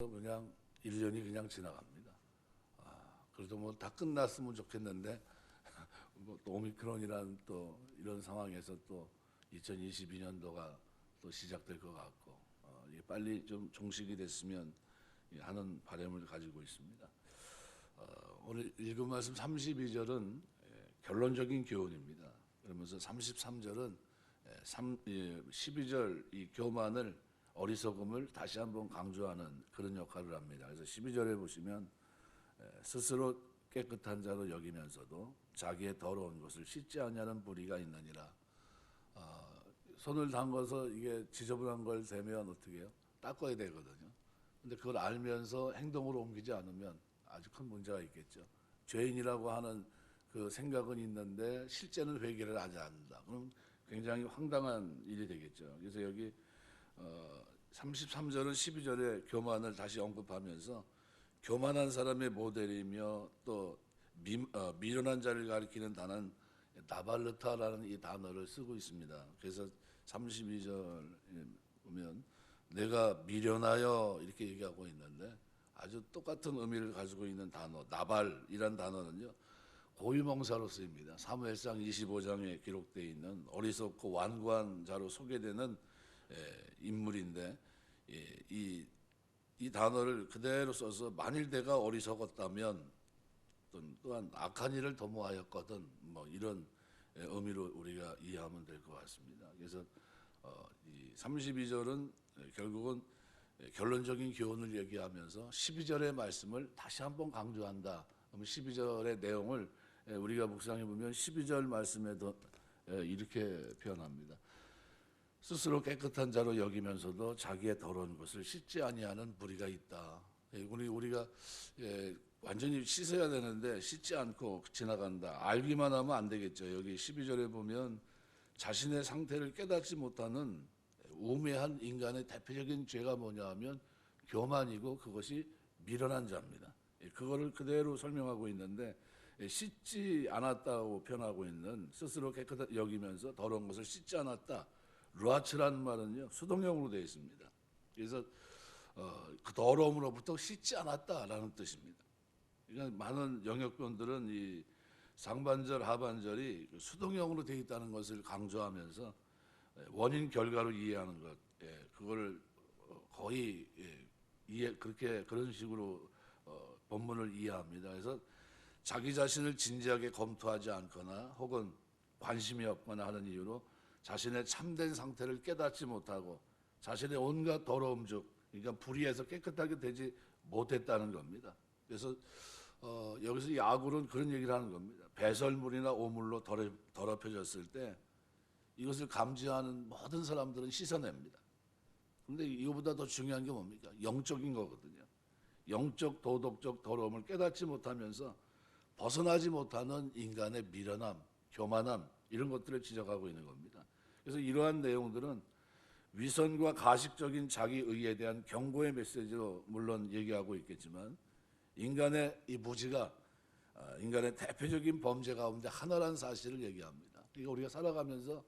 그냥 1년이 그냥 지나갑니다. 그래도 뭐 다 끝났으면 좋겠는데 뭐또 오미크론이라는 또 이런 상황에서 또 2022년도가 또 시작될 것 같고 이게 빨리 좀 종식이 됐으면 하는 바람을 가지고 있습니다. 오늘 읽은 말씀 32절은 결론적인 교훈입니다. 그러면서 33절은 12절 이 교만을 어리석음을 다시 한번 강조하는 그런 역할을 합니다. 그래서 12절에 보시면 스스로 깨끗한 자로 여기면서도 자기의 더러운 것을 씻지 아니하는 불의가 있느니라. 손을 담궈서 이게 지저분한 걸 대면 어떻게 해요? 닦아야 되거든요. 근데 그걸 알면서 행동으로 옮기지 않으면 아주 큰 문제가 있겠죠. 죄인이라고 하는 그 생각은 있는데 실제는 회개를 하지 않는다. 그럼 굉장히 황당한 일이 되겠죠. 그래서 여기 33절은 12절에 교만을 다시 언급하면서 교만한 사람의 모델이며 또 미련한 자를 가리키는 단어는 나발르타라는 이 단어를 쓰고 있습니다. 그래서 32절 보면 내가 미련하여 이렇게 얘기하고 있는데 아주 똑같은 의미를 가지고 있는 단어 나발이란 단어는요 고유명사로 쓰입니다. 사무엘상 25장에 기록되어 있는 어리석고 완고한 자로 소개되는 인물인데 이 단어를 그대로 써서 만일 내가 어리석었다면 또한 악한 일을 도모하였거든 뭐 이런 의미로 우리가 이해하면 될 것 같습니다. 그래서 이 32절은 결국은 결론적인 교훈을 얘기하면서 12절의 말씀을 다시 한번 강조한다. 그럼 12절의 내용을 우리가 묵상해 보면 12절 말씀에도 이렇게 표현합니다. 스스로 깨끗한 자로 여기면서도 자기의 더러운 것을 씻지 아니하는 불의가 있다. 우리가 완전히 씻어야 되는데 씻지 않고 지나간다. 알기만 하면 안 되겠죠. 여기 12절에 보면 자신의 상태를 깨닫지 못하는 우매한 인간의 대표적인 죄가 뭐냐 하면 교만이고 그것이 미련한 자입니다. 그거를 그대로 설명하고 있는데 씻지 않았다고 표현하고 있는 스스로 깨끗하게 여기면서 더러운 것을 씻지 않았다. 루아츠라는 말은요 수동형으로 되어 있습니다. 그래서 그 더러움으로부터 씻지 않았다라는 뜻입니다. 그러니까 많은 영역변들은 이 상반절 하반절이 수동형으로 되어 있다는 것을 강조하면서 원인 결과로 이해하는 것, 그거를 거의 그렇게 그런 식으로 본문을 이해합니다. 그래서 자기 자신을 진지하게 검토하지 않거나 혹은 관심이 없거나 하는 이유로 자신의 참된 상태를 깨닫지 못하고 자신의 온갖 더러움즉 그러니까 불의에서 깨끗하게 되지 못했다는 겁니다. 그래서 여기서 이 아굴은 그런 얘기를 하는 겁니다. 배설물이나 오물로 더럽혀졌을 때 이것을 감지하는 모든 사람들은 씻어냅니다. 그런데 이거보다 더 중요한 게 뭡니까? 영적인 거거든요. 영적 도덕적 더러움을 깨닫지 못하면서 벗어나지 못하는 인간의 미련함, 교만함 이런 것들을 지적하고 있는 겁니다. 그래서 이러한 내용들은 위선과 가식적인 자기의에 대한 경고의 메시지로 물론 얘기하고 있겠지만 인간의 이 무지가 인간의 대표적인 범죄 가운데 하나라는 사실을 얘기합니다. 그러니까 우리가 살아가면서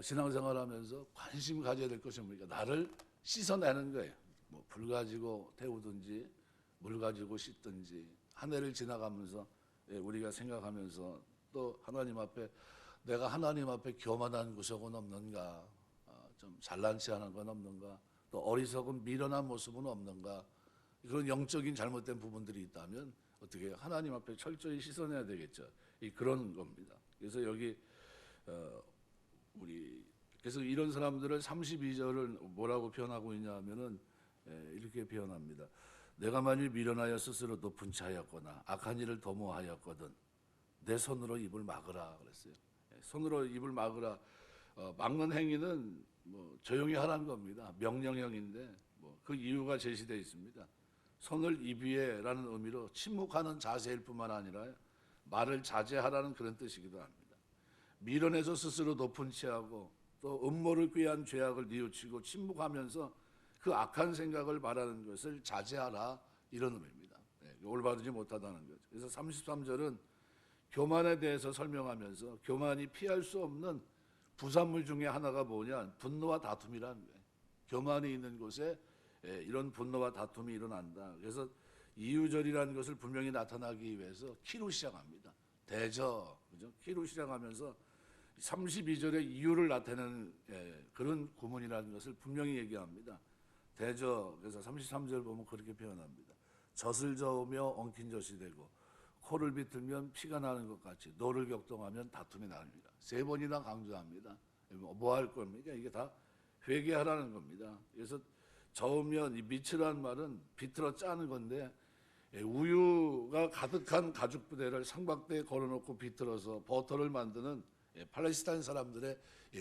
신앙생활하면서 관심 가져야 될 것이 뭡니까? 나를 씻어내는 거예요. 뭐 불 가지고 태우든지 물 가지고 씻든지 한 해를 지나가면서 우리가 생각하면서 또 하나님 앞에 내가 하나님 앞에 교만한 구석은 없는가, 좀 잘난 체하는 건 없는가, 또 어리석은 미련한 모습은 없는가, 그런 영적인 잘못된 부분들이 있다면 어떻게 해요? 하나님 앞에 철저히 씻어내야 되겠죠. 그런 겁니다. 그래서 여기 그래서 이런 사람들을 32절을 뭐라고 표현하고 있냐면은 이렇게 표현합니다. 내가 만일 미련하여 스스로 높은 차였거나 악한 일을 도모하였거든 내 손으로 입을 막으라 그랬어요. 손으로 입을 막으라. 막는 행위는 뭐 조용히 하라는 겁니다. 명령형인데 뭐 그 이유가 제시되어 있습니다. 손을 입 위에라는 의미로 침묵하는 자세일 뿐만 아니라 말을 자제하라는 그런 뜻이기도 합니다. 미련해서 스스로 높은 채하고 또 음모를 꾀한 죄악을 뉘우치고 침묵하면서 그 악한 생각을 말하는 것을 자제하라 이런 의미입니다. 올바르지 못하다는 거죠. 그래서 33절은 교만에 대해서 설명하면서 교만이 피할 수 없는 부산물 중에 하나가 뭐냐 분노와 다툼이라는 거예요. 교만이 있는 곳에 이런 분노와 다툼이 일어난다. 그래서 이유절이라는 것을 분명히 나타나기 위해서 키로 시작합니다. 대저, 그죠? 키로 시작하면서 32절의 이유를 나타내는 그런 구문이라는 것을 분명히 얘기합니다. 대저, 그래서 33절 보면 그렇게 표현합니다. 젖을 저으며 엉킨 젖이 되고 코를 비틀면 피가 나는 것 같이 너를 격동하면 다툼이 나옵니다. 3번이나 강조합니다. 뭐 할 겁니까? 이게 다 회개하라는 겁니다. 그래서 저으면 이 미치라는 말은 비틀어 짜는 건데 우유가 가득한 가죽 부대를 상박대에 걸어놓고 비틀어서 버터를 만드는 팔레스타인 사람들의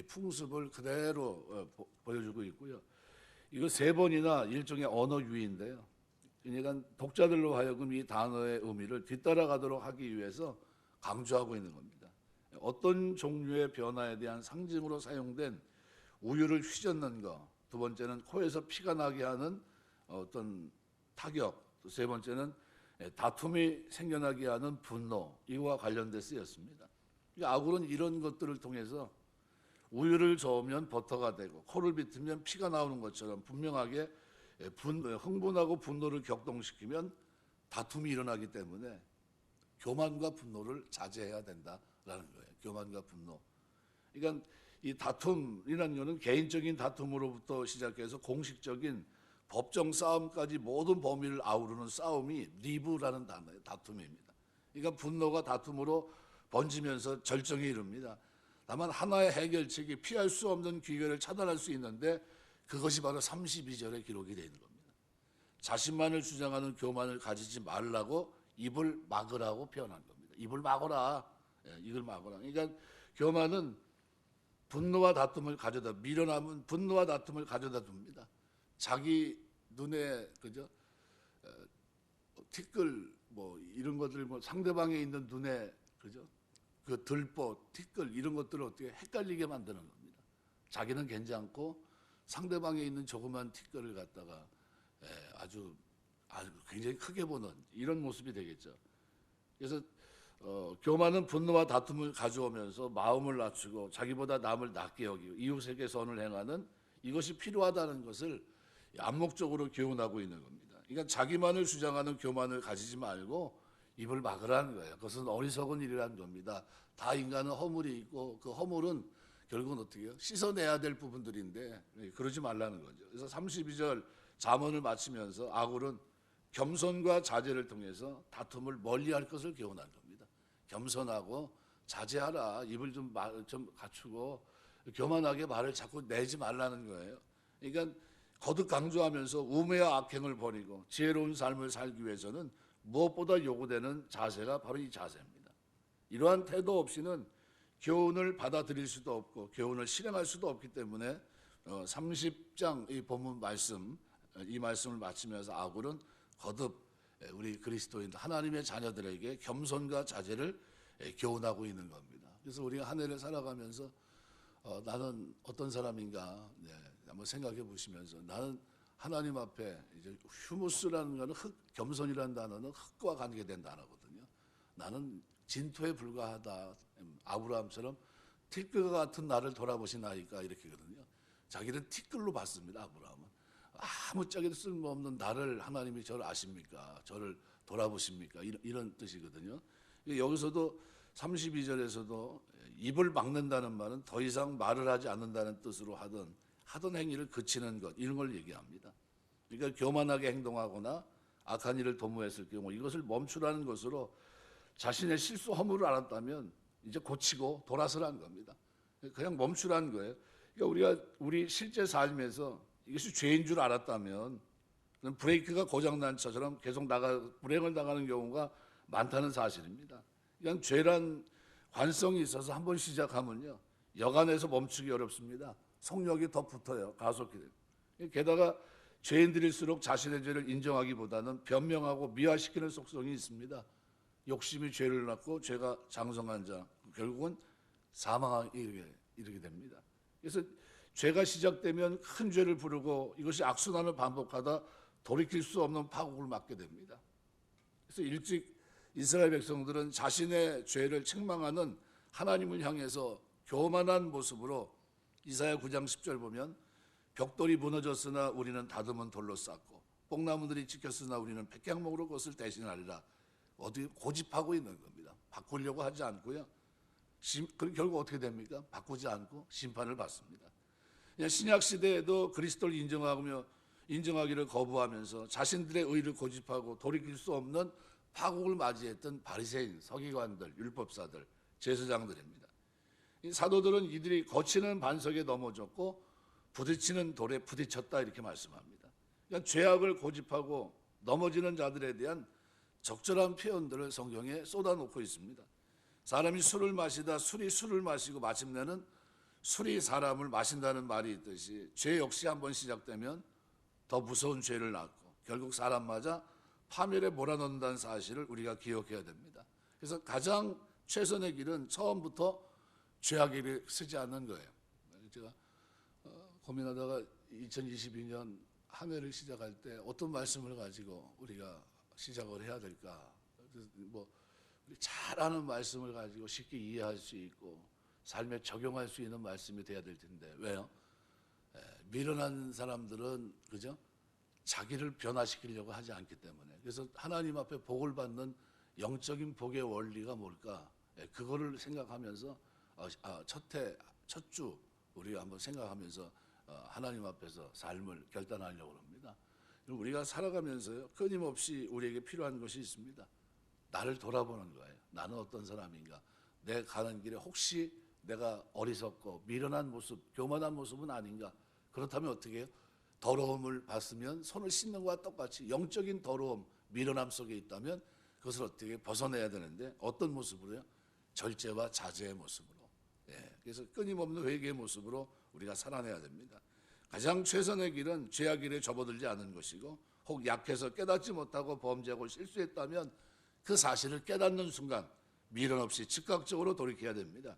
풍습을 그대로 보여주고 있고요. 이거 3번이나 일종의 언어 유희인데요. 그러니까 독자들로 하여금 이 단어의 의미를 뒤따라가도록 하기 위해서 강조하고 있는 겁니다. 어떤 종류의 변화에 대한 상징으로 사용된 우유를 휘젓는 것, 두 번째는 코에서 피가 나게 하는 어떤 타격, 또 세 번째는 다툼이 생겨나게 하는 분노, 이거와 관련돼 쓰였습니다. 아굴은 이런 것들을 통해서 우유를 저으면 버터가 되고 코를 비틀면 피가 나오는 것처럼 분명하게 흥분하고 분노를 격동시키면 다툼이 일어나기 때문에 교만과 분노를 자제해야 된다라는 거예요. 교만과 분노. 그러니까 이 다툼이라는 것은 개인적인 다툼으로부터 시작해서 공식적인 법정 싸움까지 모든 범위를 아우르는 싸움이 리브라는 단어예요. 다툼입니다. 그러니까 분노가 다툼으로 번지면서 절정에 이릅니다. 다만 하나의 해결책이 피할 수 없는 기회를 차단할 수 있는데 그것이 바로 32절에 기록이 되어 있는 겁니다. 자신만을 주장하는 교만을 가지지 말라고 입을 막으라고 표현한 겁니다. 입을 막어라. 입을 막어라. 그러니까 교만은 분노와 다툼을 가져다 미련함은 분노와 다툼을 가져다 둡니다. 자기 눈에 그죠 티끌 뭐 이런 것들 뭐 상대방에 있는 눈에 그죠 그 들보 티끌 이런 것들을 어떻게 헷갈리게 만드는 겁니다. 자기는 괜찮고 상대방에 있는 조그만 티끌을 갖다가 아주 굉장히 크게 보는 이런 모습이 되겠죠. 그래서 교만은 분노와 다툼을 가져오면서 마음을 낮추고 자기보다 남을 낮게 여기고 이웃에게 선을 행하는 이것이 필요하다는 것을 암묵적으로 교훈하고 있는 겁니다. 그러니까 자기만을 주장하는 교만을 가지지 말고 입을 막으라는 거예요. 그것은 어리석은 일이라는 겁니다. 다 인간은 허물이 있고 그 허물은 결국은 어떻게 해요? 씻어내야 될 부분들인데 그러지 말라는 거죠. 그래서 32절 잠언을 마치면서 아굴은 겸손과 자제를 통해서 다툼을 멀리할 것을 교훈한 겁니다. 겸손하고 자제하라. 입을 좀 갖추고 교만하게 말을 자꾸 내지 말라는 거예요. 그러니까 거듭 강조하면서 우매와 악행을 버리고 지혜로운 삶을 살기 위해서는 무엇보다 요구되는 자세가 바로 이 자세입니다. 이러한 태도 없이는 교훈을 받아들일 수도 없고 교훈을 실행할 수도 없기 때문에 30장 이 본문 말씀 이 말씀을 마치면서 아굴은 거듭 우리 그리스도인 하나님의 자녀들에게 겸손과 자제를 교훈하고 있는 겁니다. 그래서 우리가 한 해를 살아가면서 나는 어떤 사람인가 한번 생각해 보시면서 나는 하나님 앞에 이제 휴무스라는 거는 겸손이라는 단어는 흙과 관계된 단어거든요. 나는 진토에 불과하다. 아브라함처럼 티끌과 같은 나를 돌아보시나이까 이렇게거든요. 자기는 티끌로 봤습니다. 아브라함은 아무짝에도 쓸모없는 나를 하나님이 저를 아십니까? 저를 돌아보십니까? 이런 뜻이거든요. 여기서도 32절에서도 입을 막는다는 말은 더 이상 말을 하지 않는다는 뜻으로 하던 행위를 그치는 것 이런 걸 얘기합니다. 그러니까 교만하게 행동하거나 악한 일을 도모했을 경우 이것을 멈추라는 것으로 자신의 실수 허물을 알았다면 이제 고치고 돌아서라는 겁니다. 그냥 멈추라는 거예요. 그러니까 우리 실제 삶에서 이것이 죄인 줄 알았다면 브레이크가 고장난 차처럼 계속 불행을 당하는 경우가 많다는 사실입니다. 그냥 죄란 관성이 있어서 한번 시작하면요 여간에서 멈추기 어렵습니다. 속력이 더 붙어요. 가속이 돼요. 게다가 죄인들일수록 자신의 죄를 인정하기보다는 변명하고 미화시키는 속성이 있습니다. 욕심이 죄를 낳고 죄가 장성한 자 결국은 사망에 이르게 됩니다. 그래서 죄가 시작되면 큰 죄를 부르고 이것이 악순환을 반복하다 돌이킬 수 없는 파국을 맞게 됩니다. 그래서 일찍 이스라엘 백성들은 자신의 죄를 책망하는 하나님을 향해서 교만한 모습으로 이사야 9장 10절 보면 벽돌이 무너졌으나 우리는 다듬은 돌로 쌓고 뽕나무들이 지켰으나 우리는 백향목으로 그것을 대신하리라. 어디 고집하고 있는 겁니다. 바꾸려고 하지 않고요. 그럼 결국 어떻게 됩니까? 바꾸지 않고 심판을 받습니다. 신약 시대에도 그리스도를 인정하기를 거부하면서 자신들의 의를 고집하고 돌이킬 수 없는 파국을 맞이했던 바리새인, 서기관들, 율법사들, 제사장들입니다. 이 사도들은 이들이 거치는 반석에 넘어졌고 부딪히는 돌에 부딪혔다 이렇게 말씀합니다. 그러니까 죄악을 고집하고 넘어지는 자들에 대한 적절한 표현들을 성경에 쏟아놓고 있습니다. 사람이 술을 마시다 술을 마시고 마침내는 술이 사람을 마신다는 말이 있듯이 죄 역시 한번 시작되면 더 무서운 죄를 낳고 결국 사람마저 파멸에 몰아넣는다는 사실을 우리가 기억해야 됩니다. 그래서 가장 최선의 길은 처음부터 죄악을 쓰지 않는 거예요. 제가 고민하다가 2022년 한 해를 시작할 때 어떤 말씀을 가지고 우리가 시작을 해야 될까? 우리 잘 아는 말씀을 가지고 쉽게 이해할 수 있고 삶에 적용할 수 있는 말씀이 돼야 될 텐데 왜요? 미련한 사람들은 그죠? 자기를 변화시키려고 하지 않기 때문에 그래서 하나님 앞에 복을 받는 영적인 복의 원리가 뭘까? 그거를 생각하면서 첫 주 우리가 한번 생각하면서 하나님 앞에서 삶을 결단하려고 합니다. 우리가 살아가면서요 끊임없이 우리에게 필요한 것이 있습니다. 나를 돌아보는 거예요. 나는 어떤 사람인가? 내 가는 길에 혹시 내가 어리석고 미련한 모습, 교만한 모습은 아닌가? 그렇다면 어떻게 해요? 더러움을 봤으면 손을 씻는 것과 똑같이 영적인 더러움, 미련함 속에 있다면 그것을 어떻게 벗어내야 되는데 어떤 모습으로요? 절제와 자제의 모습으로. 그래서 끊임없는 회개의 모습으로 우리가 살아내야 됩니다. 가장 최선의 길은 죄악 길에 접어들지 않는 것이고 혹 약해서 깨닫지 못하고 범죄하고 실수했다면 그 사실을 깨닫는 순간 미련 없이 즉각적으로 돌이켜야 됩니다.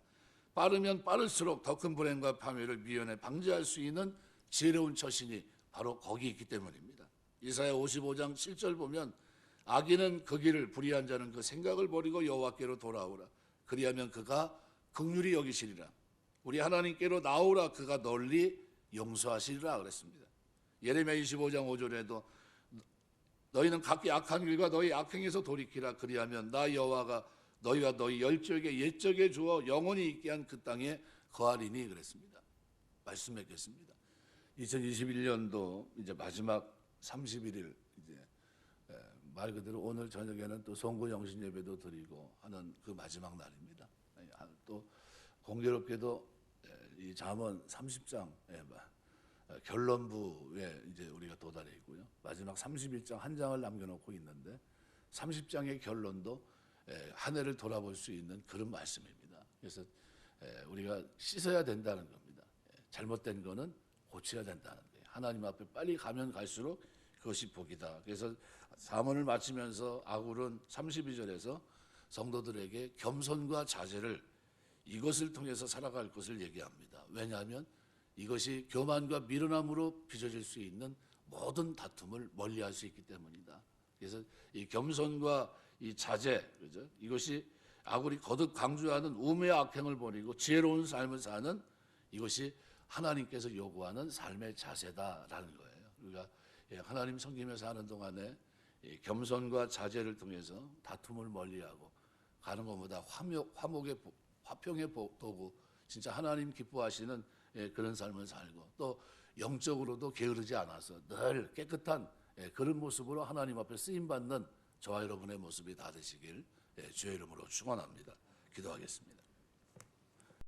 빠르면 빠를수록 더 큰 불행과 파멸을 미연에 방지할 수 있는 지혜로운 처신이 바로 거기 있기 때문입니다. 이사야 55장 7절 보면 악인은 그 길을 불의한 자는 그 생각을 버리고 여호와께로 돌아오라. 그리하면 그가 긍휼히 여기시리라. 우리 하나님께로 나오라. 그가 널리 용서하시리라 그랬습니다. 예레미야 25장 5절에도 너희는 각기 악한 길과 너희 악행에서 돌이키라. 그리하면 나 여호와가 너희와 너희 열조에게 옛적에 주어 영원히 있게 한 그 땅에 거하리니 그랬습니다. 말씀 맺겠습니다. 2021년도 이제 마지막 31일 이제 말 그대로 오늘 저녁에는 또 송구 영신 예배도 드리고 하는 그 마지막 날입니다. 또 공교롭게도 이 잠언 30장 결론부에 이제 우리가 도달해 있고요. 마지막 31장 한 장을 남겨놓고 있는데 30장의 결론도 한 해를 돌아볼 수 있는 그런 말씀입니다. 그래서 우리가 씻어야 된다는 겁니다. 잘못된 거는 고쳐야 된다는 거예요. 하나님 앞에 빨리 가면 갈수록 그것이 복이다. 그래서 잠언을 마치면서 아굴은 32절에서 성도들에게 겸손과 자제를 이것을 통해서 살아갈 것을 얘기합니다. 왜냐하면 이것이 교만과 미련함으로 빚어질 수 있는 모든 다툼을 멀리할 수 있기 때문이다. 그래서 이 겸손과 이 자제, 그죠? 이것이 아굴이 거듭 강조하는 우매의 악행을 버리고 지혜로운 삶을 사는 이것이 하나님께서 요구하는 삶의 자세다라는 거예요. 우리가 하나님 섬기면서 하는 동안에 겸손과 자제를 통해서 다툼을 멀리하고 가는 것보다 화평의 도구, 진짜 하나님 기뻐하시는 그런 삶을 살고 또 영적으로도 게으르지 않아서 늘 깨끗한 그런 모습으로 하나님 앞에 쓰임받는 저와 여러분의 모습이 다 되시길 주의 이름으로 축원합니다. 기도하겠습니다.